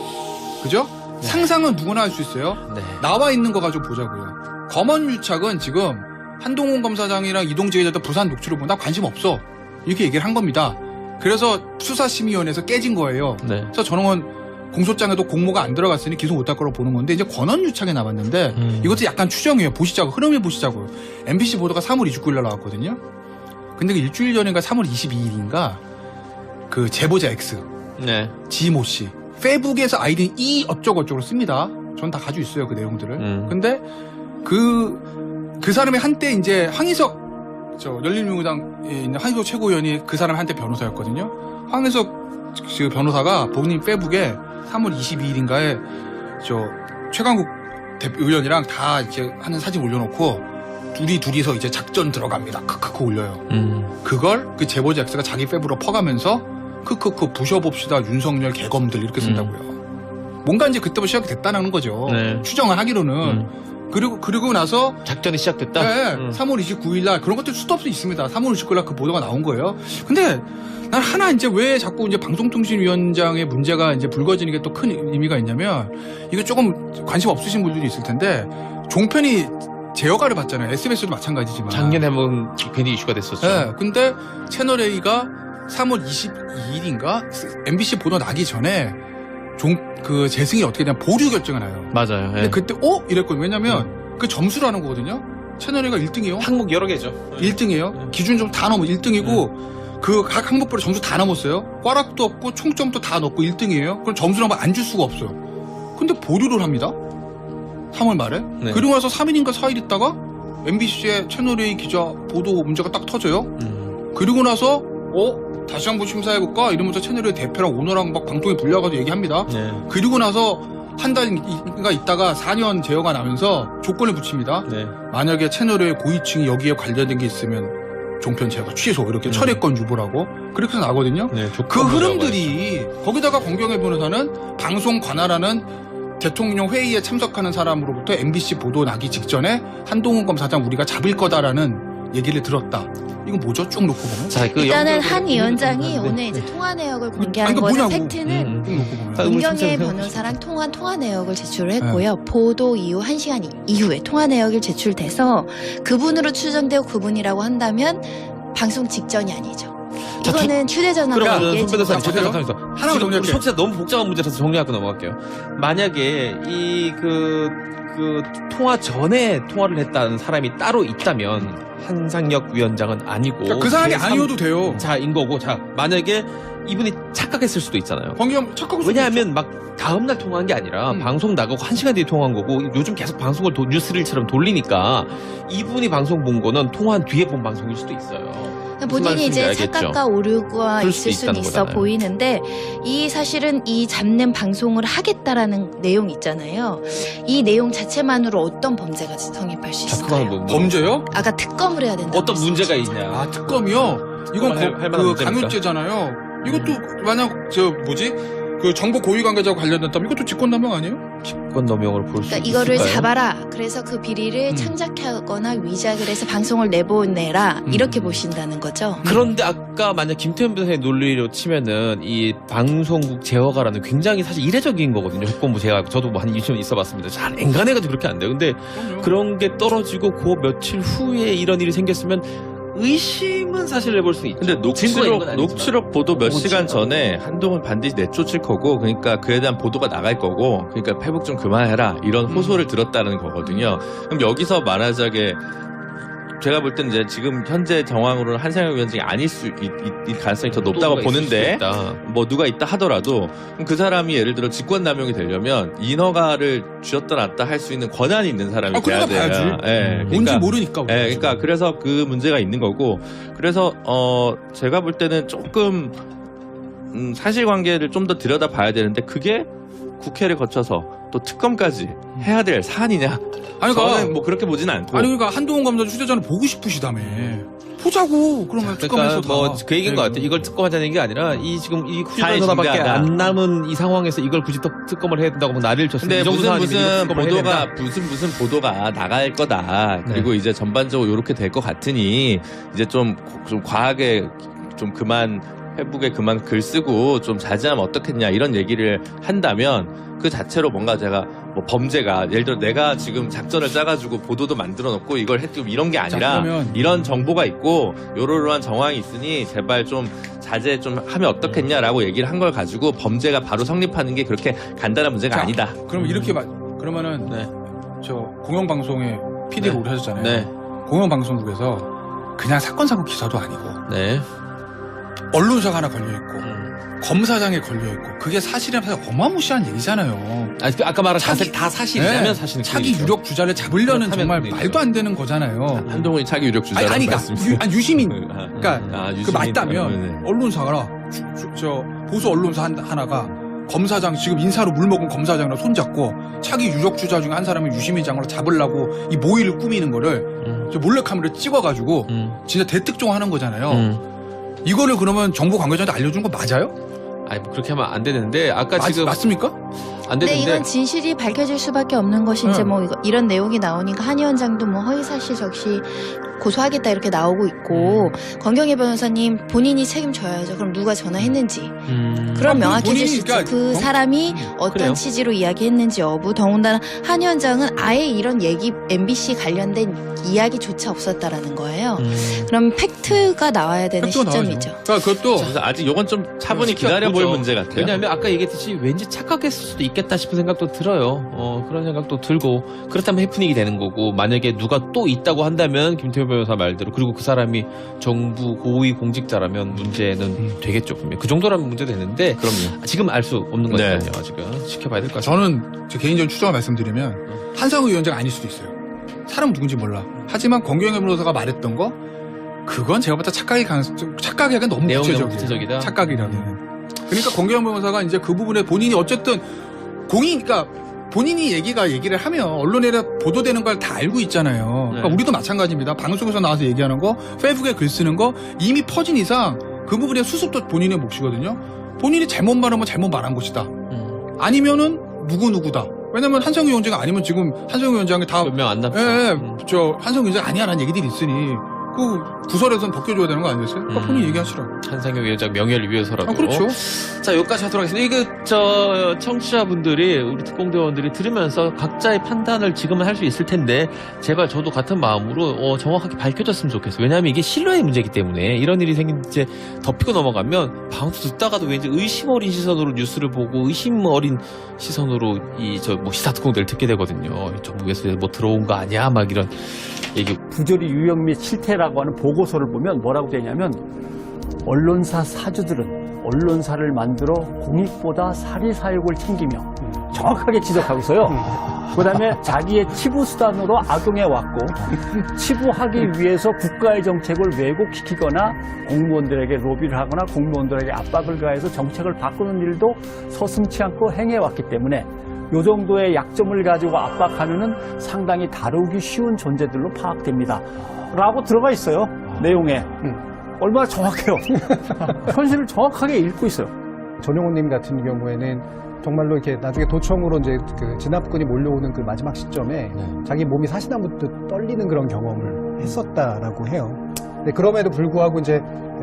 그죠? 상상은 누구나 할 수 있어요. 나와 있는 거 가지고 보자고요. 검언유착은 지금 한동훈 검사장이랑 이동재 기자도 부산 녹취를 보면 나 관심 없어. 이렇게 얘기를 한 겁니다. 그래서 수사심의위원회에서 깨진 거예요. 그래서 저는 공소장에도 공모가 안 들어갔으니 기소 못할 거라고 보는 건데 이제 권언유착에 남았는데 이것도 약간 추정이에요. 보시자고. 흐름을 보시자고요. MBC 보도가 3월 29일 날 나왔거든요. 근데 그 일주일 전인가 3월 22일인가 그 제보자 X 지모 씨 페북에서 아이디 이 어쩌고저쩌고 씁니다. 전 다 가지고 있어요. 그 내용들을. 근데 그 사람이 한때 이제 황희석 열린민주당에 있는 황희석 최고위원이 그 사람이 한때 변호사였거든요. 황희석 그 변호사가 본인 페북에 3월 22일인가에 최강국 의원이랑 다 이렇게 하는 사진 올려놓고 둘이서 이제 작전 들어갑니다. 크크크 올려요. 그걸 그 제보자 X가 자기 페북으로 퍼가면서 크크크 부셔봅시다 윤석열 개검들 이렇게 쓴다고요. 뭔가 이제 그때부터 시작이 됐다는 거죠. 추정을 하기로는 그리고 나서 작전이 시작됐다. 네, 3월 29일 날 그런 것들 수도 없이 있습니다. 3월 29일 날 그 보도가 나온 거예요. 근데 난 하나 이제 왜 자꾸 이제 방송통신위원장의 문제가 이제 불거지는 게 또 큰 의미가 있냐면 이거 조금 관심 없으신 분들도 있을 텐데 종편이 제어가를 받잖아요. SBS도 마찬가지지만. 작년에 한번 괜히 이슈가 됐었죠. 네, 근데 채널A가 3월 22일인가 MBC 보도 나기 전에 그 재승이 어떻게 되냐 보류 결정이 나요. 맞아요. 근데 그때 이랬거든요. 왜냐면 그 점수라는 거거든요. 채널A가 1등이에요. 항목 여러 개죠. 1등이에요. 기준 좀 다 넘어 1등이고 그 각 항목별로 점수 다 넘었어요. 꽈락도 없고 총점도 다 넣고 1등이에요. 그럼 점수를 한번 안 줄 수가 없어요. 근데 보류를 합니다. 3월 말에. 네. 그리고 나서 3일인가 4일 있다가 MBC의 채널A 기자 보도 문제가 딱 터져요. 그리고 나서 다시 한번 심사해볼까? 이러면서 채널A 대표랑 오너랑 막 방송에 불려가지고 얘기합니다. 네. 그리고 나서 한 달인가 있다가 4년 제어가 나면서 조건을 붙입니다. 네. 만약에 채널의 고위층이 여기에 관련된 게 있으면 종편 제어가 취소 이렇게 철회권 유보라고 그렇게 해서 나거든요. 네, 그 흐름들이 거기다가 권경애 변호사는 방송 관할하는 대통령 회의에 참석하는 사람으로부터 MBC 보도 나기 직전에 한동훈 검사장 우리가 잡을 거다라는 얘기를 들었다. 이거 뭐죠? 쭉 놓고 보면. 자, 일단은 한 위원장이 오늘 이제 통화 내역을 공개한 아니, 거는 뭐냐고. 팩트는 쭉 놓고 보면. 김경애 변호사랑 통화 내역을 제출을 했고요. 보도 이후 1시간 이후에 통화 내역이 제출돼서 그분으로 추정되고 그분이라고 한다면 방송 직전이 아니죠. 이거는 휴대전화로 그러면 얘기해 손 변호사님 주는 거죠. 잠깐만요. 하나만 지금 정리할게요. 청취자 너무 복잡한 문제라서 정리하고 넘어갈게요. 만약에 그 통화 전에 통화를 했다는 사람이 따로 있다면 한상혁 위원장은 아니고 그러니까 그 사람이 아니어도 돼요. 자인 거고 자 만약에 이분이 착각했을 수도 있잖아요. 권경 착각할 수도 왜냐하면 막 다음날 통화한 게 아니라 방송 나가고 1시간 뒤에 통화한 거고 요즘 계속 방송을 뉴스릴처럼 돌리니까 이분이 방송 본 거는 통화한 뒤에 본 방송일 수도 있어요. 본인이 이제 알겠죠? 착각과 오류가 그럴 수도 있을 수는 있다는 있어 거잖아요. 보이는데 이 사실은 이 잡는 방송을 하겠다라는 내용 있잖아요. 이 내용 자체만으로 어떤 범죄가 성립할 수 있을까요? 범죄요? 아까 특검을 해야 된다. 어떤 문제가 있냐? 아 특검이요? 이건 할 만한 문제입니까? 강요죄잖아요. 이것도 만약 그 정보 고유 관계자와 관련됐다면 이것도 직권남용 아니에요? 직권남용을 볼 수 그러니까 있을까요? 이거를 잡아라. 그래서 그 비리를 창작하거나 위작을 해서 방송을 내보내라. 이렇게 보신다는 거죠. 그런데 아까 만약 김태현 변호사의 논리로 치면은 이 방송국 제어가라는 굉장히 사실 이례적인 거거든요. 조건부 제어가 저도 뭐 한 20년 있어봤습니다. 잘 앵간해가지고 그렇게 안 돼요. 근데 그런 게 떨어지고 그 며칠 후에 이런 일이 생겼으면 의심은 사실 해볼 수 있죠. 근데 증거가 있는 건 아니지만. 녹취록 보도 몇 시간 전에 한동훈 반드시 내쫓을 거고 그러니까 그에 대한 보도가 나갈 거고 그러니까 회복 좀 그만해라 이런 호소를 들었다는 거거든요. 그럼 여기서 말하자게 제가 볼 때는 이제 지금 현재 정황으로는 한상혁 위원장이 아닐 수 이 가능성이 더 높다고 누가 있을 보는데 수도 있다. 뭐 누가 있다 하더라도 그럼 그 사람이 예를 들어 직권남용이 되려면 인허가를 쥐었다 놨다 할 수 있는 권한이 있는 사람이 돼야 돼요. 봐야지. 예, 뭔지 모르니까. 예, 그러니까 그래서 그 문제가 있는 거고 그래서 제가 볼 때는 조금 사실관계를 좀 더 들여다봐야 되는데 그게 국회를 거쳐서 또 특검까지 해야 될 사안이냐? 아니, 그러니까 저는 뭐 그렇게 보진 않고. 아니 그러니까 한동훈 검사 휴대전화 보고 싶으시다며. 보자고. 그러면 특검에서 그러니까 뭐 다. 그 얘기인 것 같아. 이걸 특검하자는 게 아니라 이 지금 이 휴대전화밖에 중대하다. 안 남은 이 상황에서 이걸 굳이 특검을 해야 된다고 뭐 나를 쳤으면 근데 이정도 사안이면 이거 무슨 특검을 해야 된다. 보도가 무슨 보도가 나갈 거다. 그리고 이제 전반적으로 이렇게 될 것 같으니 이제 좀 과하게 좀 그만 페북에 그만 글 쓰고 좀 자제하면 어떻겠냐 이런 얘기를 한다면 그 자체로 뭔가 제가 뭐 범죄가 예를 들어 내가 지금 작전을 짜가지고 보도도 만들어 놓고 이걸 했고 이런 게 아니라 그러면 이런 정보가 있고 요러요러한 정황이 있으니 제발 좀 자제 좀 하면 어떻겠냐라고 얘기를 한 걸 가지고 범죄가 바로 성립하는 게 그렇게 간단한 문제가 자, 아니다. 그럼 이렇게 그러면은 저 공영방송에 PD로 오래 하셨잖아요. 네. 공영방송국에서 그냥 사건 사고 기사도 아니고 네. 언론사가 하나 걸려 있고 검사장에 걸려 있고 그게 사실이라면 사실 어마무시한 얘기잖아요. 아까 말한 다 사실이라면 사실은 차기 그게 유력 주자를 잡으려는 그렇다면 정말 그게 말도 안 되는 거잖아요. 한동훈이 차기 유력 주자라고 아니 말씀이세요? 유시민. 그러니까 그 유시민. 맞다면 언론사가 저 보수 언론사 하나가 검사장 지금 인사로 물먹은 검사장이랑 손잡고 차기 유력 주자 중에 한 사람을 유시민 장으로 잡으려고 이 모의를 꾸미는 거를 저 몰래카메라로 찍어가지고 진짜 대특종하는 거잖아요. 이거를 그러면 정부 관계자한테 알려준 거 맞아요? 아니 뭐 그렇게 하면 안 되는데 아까 지금 맞습니까? 안 근데 되는데 이건 진실이 밝혀질 수밖에 없는 것이 이제 뭐 이런 내용이 나오니까 한 위원장도 뭐 허위사실 적시 고소하겠다 이렇게 나오고 있고 권경혜 변호사님 본인이 책임져야죠. 그럼 누가 전화했는지 그럼 명확해질 수 있죠. 그러니까 그 사람이 어떤 그래요. 취지로 이야기했는지 여부. 더군다나 한 위원장은 아예 이런 얘기 MBC 관련된 이야기조차 없었다라는 거예요. 그럼 팩트가 나와야 되는 시점이죠. 그러니까 그것도 그래서 아직 요건 좀 차분히 기다려볼 문제 같아요. 왜냐하면 아까 얘기했듯이 왠지 착각했을 수도 있겠다 싶은 생각도 들어요. 그런 생각도 들고 그렇다면 해프닝이 되는 거고 만약에 누가 또 있다고 한다면 김태호 변호사 말대로 그리고 그 사람이 정부 고위 공직자라면 문제는 되겠죠. 분명히. 그 정도라면 문제도 되는데 그럼요. 지금 알 수 없는 거니까요. 아직은 지켜봐야 될 것 같습니다. 저는 제 개인적인 추정을 말씀드리면 한상우 위원장 아닐 수도 있어요. 사람 누군지 몰라. 하지만 권경혜 변호사가 말했던 거 그건 제가 봤을 때 착각하기가 너무 내용이 너무 구체적이에요. 구체적이다. 착각이라기는. 그러니까 권경혜 변호사가 이제 그 부분에 본인이 어쨌든 그러니까 본인이 얘기를 하면 언론에 보도되는 걸 다 알고 있잖아요. 그러니까 우리도 마찬가지입니다. 방송에서 나와서 얘기하는 거, 페이스북에 글 쓰는 거 이미 퍼진 이상 그 부분의 수습도 본인의 몫이거든요. 본인이 잘못 말하면 잘못 말한 것이다. 아니면은 누구다. 왜냐면 한성규 위원장이 아니면 지금 한성규 위원장이 다 몇 명 안 남죠. 저 한성규 위원장 아니야라는 얘기들이 있으니 그 구설에서는 벗겨줘야 되는 거 아니겠어요? 그러니까 본인 얘기하시라고. 한상혁 위원장 명예를 위해서라도. 그렇죠. 자, 여기까지 하도록 하겠습니다. 이거 청취자분들이 우리 특공대원들이 들으면서 각자의 판단을 지금은 할 수 있을 텐데 제발 저도 같은 마음으로 정확하게 밝혀졌으면 좋겠어요. 왜냐하면 이게 신뢰의 문제이기 때문에 이런 일이 생긴 이제 덮이고 넘어가면 방송 듣다가도 왠지 의심 어린 시선으로 뉴스를 보고 의심 어린 시선으로 뭐 시사 특공대를 듣게 되거든요. 정부에서 뭐 들어온 거 아니야? 막 이런 얘기. 부조리 유형 및 실태라고 하는 보고서를 보면 뭐라고 되냐면 언론사 사주들은 언론사를 만들어 공익보다 사리사욕을 챙기며 정확하게 지적하고 있어요. 그 다음에 자기의 치부수단으로 악용해왔고 치부하기 위해서 국가의 정책을 왜곡시키거나 공무원들에게 로비를 하거나 공무원들에게 압박을 가해서 정책을 바꾸는 일도 서슴지 않고 행해왔기 때문에 이 정도의 약점을 가지고 압박하면은 상당히 다루기 쉬운 존재들로 파악됩니다. 라고 들어가 있어요. 내용에. 얼마나 정확해요. 현실을 정확하게 읽고 있어요. 전용호님 같은 경우에는 정말로 이렇게 나중에 도청으로 이제 그 진압군이 몰려오는 그 마지막 시점에 자기 몸이 사시나무듯 떨리는 그런 경험을 했었다라고 해요. 근데 그럼에도 불구하고 이제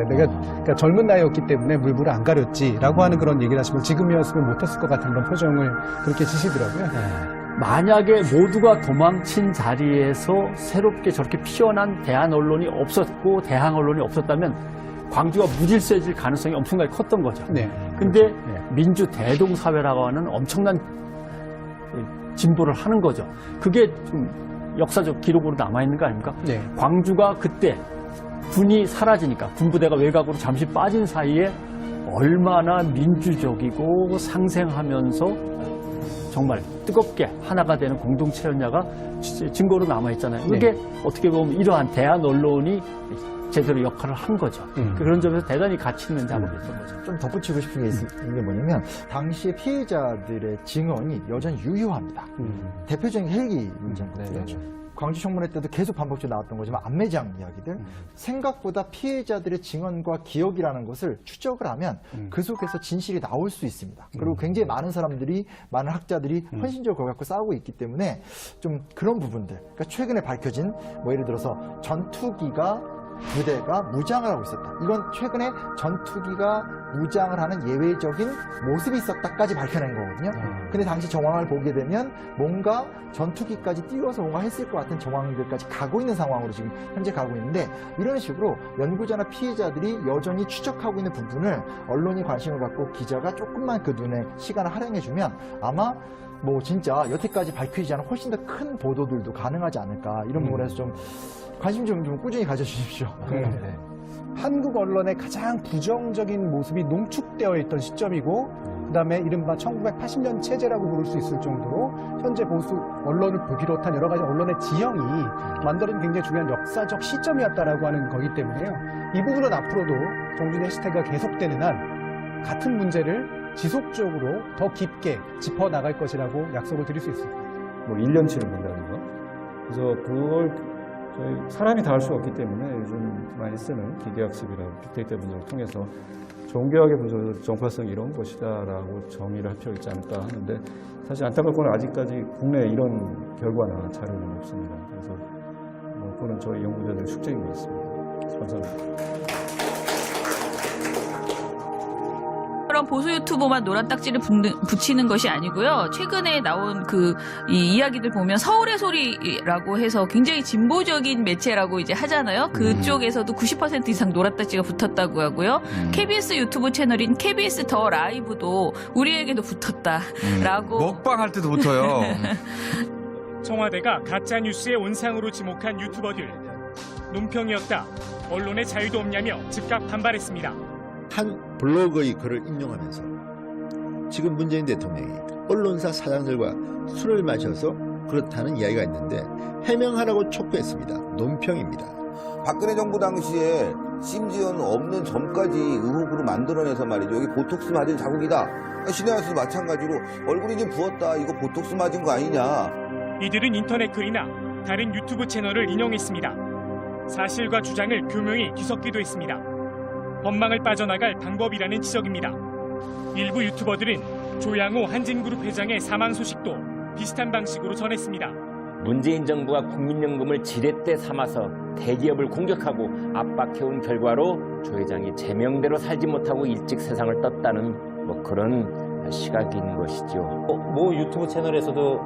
내가 그러니까 젊은 나이였기 때문에 물불을 안 가렸지라고 하는 그런 얘기를 하시면 지금이었으면 못했을 것 같은 그런 표정을 그렇게 지시더라고요. 만약에 모두가 도망친 자리에서 새롭게 저렇게 피어난 대한 언론이 없었고 대항 언론이 없었다면 광주가 무질서해질 가능성이 엄청나게 컸던 거죠. 근데 민주 대동사회라고 하는 엄청난 진보를 하는 거죠. 그게 좀 역사적 기록으로 남아있는 거 아닙니까? 광주가 그때 군이 사라지니까 군부대가 외곽으로 잠시 빠진 사이에 얼마나 민주적이고 상생하면서 정말 뜨겁게 하나가 되는 공동체였냐가 증거로 남아있잖아요. 이게 어떻게 보면 이러한 대한 언론이 제대로 역할을 한 거죠. 그런 점에서 대단히 가치 있는 작업이었던 거죠. 좀 덧붙이고 싶은 게 있는 게 뭐냐면 당시에 피해자들의 증언이 여전히 유효합니다. 대표적인 헬기 문제인 것 같아요. 광주 청문회 때도 계속 반복적으로 나왔던 거지만 안매장 이야기들 생각보다 피해자들의 증언과 기억이라는 것을 추적을 하면 그 속에서 진실이 나올 수 있습니다. 그리고 굉장히 많은 사람들이 많은 학자들이 헌신적으로 그걸 갖고 싸우고 있기 때문에 좀 그런 부분들 그러니까 최근에 밝혀진 뭐 예를 들어서 전투기가 부대가 무장을 하고 있었다. 이건 최근에 전투기가 무장을 하는 예외적인 모습이 있었다까지 밝혀낸 거거든요. 근데 당시 정황을 보게 되면 뭔가 전투기까지 띄워서 뭔가 했을 것 같은 정황들까지 가고 있는 상황으로 지금 현재 가고 있는데 이런 식으로 연구자나 피해자들이 여전히 추적하고 있는 부분을 언론이 관심을 갖고 기자가 조금만 그 눈에 시간을 할애해주면 아마 뭐 진짜 여태까지 밝혀지지 않은 훨씬 더 큰 보도들도 가능하지 않을까 이런 부분에서 좀 관심 좀 꾸준히 가져주십시오. 한국 언론의 가장 부정적인 모습이 농축되어 있던 시점이고 그다음에 이른바 1980년 체제라고 부를 수 있을 정도로 현재 보수 언론을 비롯한 여러 가지 언론의 지형이 만들어진 굉장히 중요한 역사적 시점이었다라고 하는 거기 때문에요. 이 부분은 앞으로도 정준의 해시태그가 계속되는 한 같은 문제를 지속적으로 더 깊게 짚어나갈 것이라고 약속을 드릴 수 있습니다. 뭐 1년치를 본다는 거. 그래서 그걸 저희 사람이 다 할 수 없기 때문에 요즘 많이 쓰는 기계학습이나 빅데이터 분석을 통해서 정교하게 보셔서 정파성 이런 것이다라고 정의를 할 필요가 있지 않을까 하는데 사실 안타깝고는 아직까지 국내에 이런 결과나 자료는 없습니다. 그래서 그거는 저희 연구자들의 숙제인 것 같습니다. 감사합니다. 그런 보수 유튜버만 노란 딱지를 붙이는 것이 아니고요. 최근에 나온 이 이야기들 보면 서울의 소리라고 해서 굉장히 진보적인 매체라고 이제 하잖아요. 그쪽에서도 90% 이상 노란 딱지가 붙었다고 하고요. KBS 유튜브 채널인 KBS 더 라이브도 우리에게도 붙었다라고. 먹방 할 때도 붙어요. 청와대가 가짜 뉴스의 온상으로 지목한 유튜버들. 논평이었다. 언론의 자유도 없냐며 즉각 반발했습니다. 한 블로거의 글을 인용하면서 지금 문재인 대통령이 언론사 사장들과 술을 마셔서 그렇다는 이야기가 있는데 해명하라고 촉구했습니다. 논평입니다. 박근혜 정부 당시에 심지어는 없는 점까지 의혹으로 만들어내서 말이죠. 여기 보톡스 맞은 자국이다. 신혜아수도 마찬가지로 얼굴이 좀 부었다. 이거 보톡스 맞은 거 아니냐. 이들은 인터넷 글이나 다른 유튜브 채널을 인용했습니다. 사실과 주장을 교묘히 뒤섞기도 했습니다. 법망을 빠져나갈 방법이라는 지적입니다. 일부 유튜버들은 조양호 한진그룹 회장의 사망 소식도 비슷한 방식으로 전했습니다. 문재인 정부가 국민연금을 지렛대 삼아서 대기업을 공격하고 압박해온 결과로 조 회장이 제명대로 살지 못하고 일찍 세상을 떴다는 그런 시각인 것이죠. 모 유튜브 채널에서도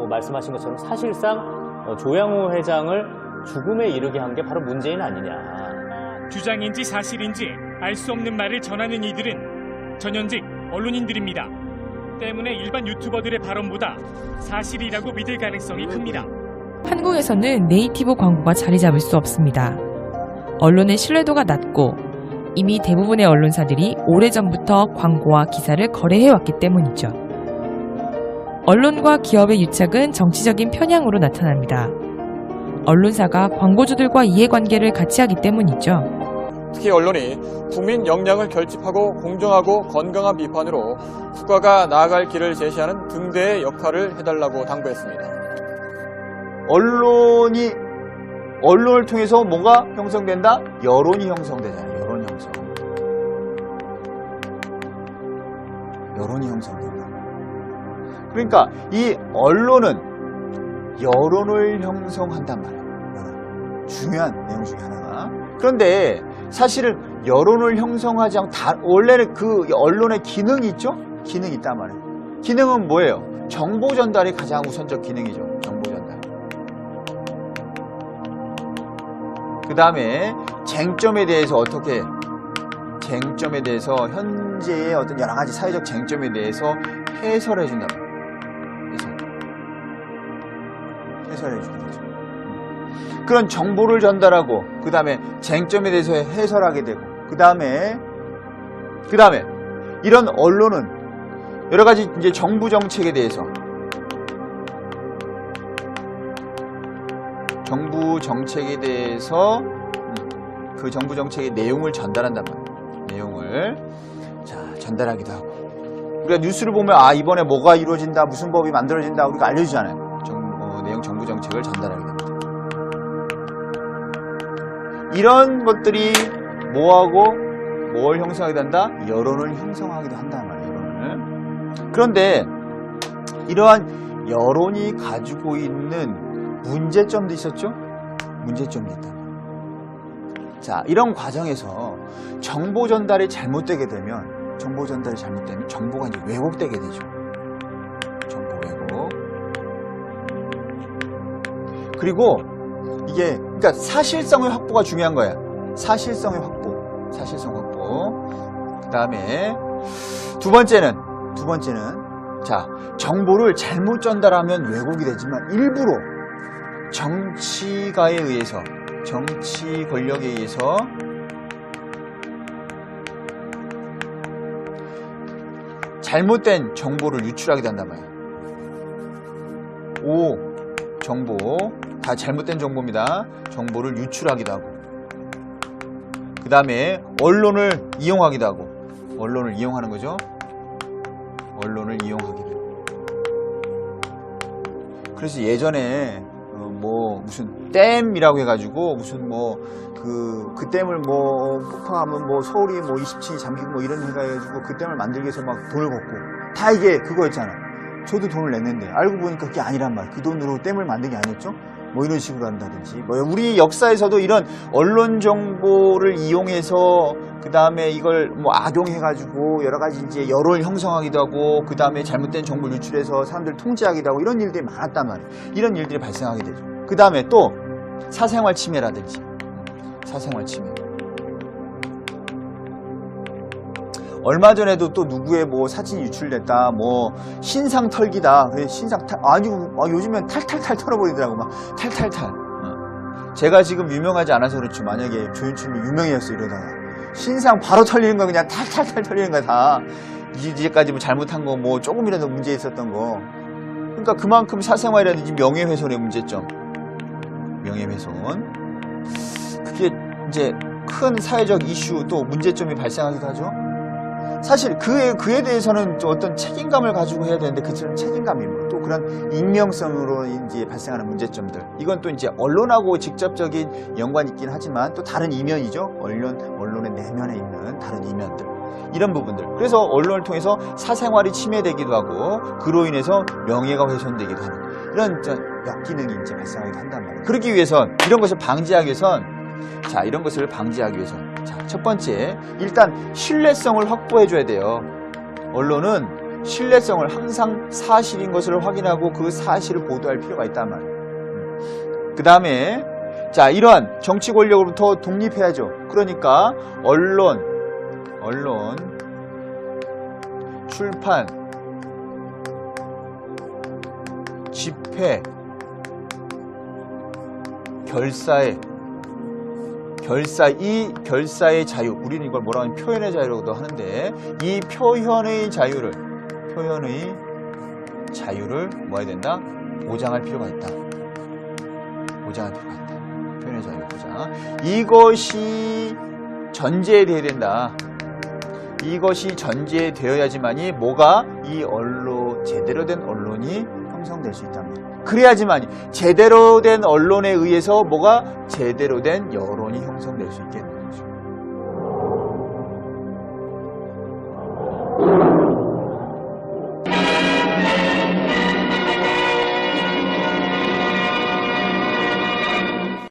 말씀하신 것처럼 사실상 조양호 회장을 죽음에 이르게 한 게 바로 문재인 아니냐. 주장인지 사실인지 알 수 없는 말을 전하는 이들은 전현직 언론인들입니다. 때문에 일반 유튜버들의 발언보다 사실이라고 믿을 가능성이 큽니다. 한국에서는 네이티브 광고가 자리 잡을 수 없습니다. 언론의 신뢰도가 낮고 이미 대부분의 언론사들이 오래전부터 광고와 기사를 거래해왔기 때문이죠. 언론과 기업의 유착은 정치적인 편향으로 나타납니다. 언론사가 광고주들과 이해관계를 같이 하기 때문이죠. 특히 언론이 국민 역량을 결집하고 공정하고 건강한 비판으로 국가가 나아갈 길을 제시하는 등대의 역할을 해달라고 당부했습니다. 언론을 통해서 뭐가 형성된다? 여론이 형성되잖아요. 여론이 형성된다. 그러니까 이 언론은 여론을 형성한단 말이에요. 중요한 내용 중에 하나가. 그런데 사실은 여론을 형성하지 않고 원래는 그 언론의 기능이 있죠? 기능이 있단 말이에요. 기능은 뭐예요? 정보 전달이 가장 우선적 기능이죠. 정보 전달. 그 다음에 쟁점에 대해서 현재의 어떤 여러 가지 사회적 쟁점에 대해서 해설해 준단 말이에요. 해설해 주는 거죠. 그런 정보를 전달하고 그 다음에 쟁점에 대해서 해설하게 되고 그 다음에 이런 언론은 여러 가지 이제 정부 정책에 대해서 그 정부 정책의 내용을 전달한단 말이에요. 내용을 전달하기도 하고 우리가 뉴스를 보면 이번에 뭐가 이루어진다 무슨 법이 만들어진다 우리가 알려주잖아요. 내용 정부 정책을 전달하게 됩니다. 이런 것들이 뭘 형성하게 된다? 여론을 형성하기도 한단 말이에요. 여론을. 그런데 이러한 여론이 가지고 있는 문제점도 있었죠? 문제점이 있다. 자, 이런 과정에서 정보 전달이 잘못되게 되면 정보가 이제 왜곡되게 되죠. 정보 왜곡. 그리고 이게 그러니까 사실성의 확보가 중요한 거야. 사실성 확보. 그다음에 두 번째는 정보를 잘못 전달하면 왜곡이 되지만 일부러 정치 권력에 의해서 잘못된 정보를 유출하게 된단 말이에요. 정보 다 잘못된 정보입니다. 정보를 유출하기도 하고 그 다음에 언론을 이용하기도 하고 언론을 이용하는 거죠. 언론을 이용하기도. 그래서 예전에 무슨 댐이라고 해가지고 무슨 그 댐을 폭파하면 서울이 27이 잠기고 이런 해가지고 그 댐을 만들기 위해서 막 돈을 걷고 다 이게 그거였잖아. 저도 돈을 냈는데 알고 보니까 그게 아니란 말이야. 그 돈으로 댐을 만든 게 아니었죠. 이런 식으로 한다든지 우리 역사에서도 이런 언론 정보를 이용해서 그 다음에 이걸 악용해가지고 여러 가지 이제 여론을 형성하기도 하고 그 다음에 잘못된 정보를 유출해서 사람들을 통제하기도 하고 이런 일들이 많았단 말이에요. 이런 일들이 발생하게 되죠. 그 다음에 또 사생활 침해라든지 사생활 침해. 얼마 전에도 또 누구의 사진이 유출됐다, 신상 털기다. 신상 요즘엔 탈탈탈 털어버리더라고, 막 탈탈탈. 제가 지금 유명하지 않아서 그렇죠. 만약에 조윤출이 유명해졌어 이러다가 신상 바로 털리는 거 그냥 탈탈탈 털리는 거 다. 이제까지 잘못한 거 조금이라도 문제 있었던 거. 그러니까 그만큼 사생활이라든지 명예훼손의 문제점. 명예훼손. 그게 이제 큰 사회적 이슈 또 문제점이 발생하기도 하죠. 사실 그에 대해서는 어떤 책임감을 가지고 해야 되는데 그처럼 책임감이 또 그런 익명성으로 이제 발생하는 문제점들. 이건 또 이제 언론하고 직접적인 연관이 있긴 하지만 또 다른 이면이죠. 언론의 내면에 있는 다른 이면들. 이런 부분들. 그래서 언론을 통해서 사생활이 침해되기도 하고 그로 인해서 명예가 훼손되기도 하는 이런 역기능이 이제 발생하기도 한단 말이에요. 그러기 위해선 이런 것을 방지하기 위해선 이런 것을 방지하기 위해선 첫 번째, 일단 신뢰성을 확보해줘야 돼요. 언론은 신뢰성을 항상 사실인 것을 확인하고 그 사실을 보도할 필요가 있단 말이에요. 그 다음에 이러한 정치 권력으로부터 독립해야죠. 그러니까 언론, 출판, 집회, 이 결사의 자유, 우리는 이걸 뭐라고 하면 표현의 자유라고도 하는데 이 표현의 자유를 뭐 해야 된다? 보장할 필요가 있다. 보장할 필요가 있다. 표현의 자유 보장. 이것이 전제되어야 된다. 이것이 전제되어야지만이 이 제대로 된 언론이 형성될 수 있단 말이에요. 그래야지만 제대로 된 언론에 의해서 제대로 된 여론이 형성될 수 있게 되는 거죠.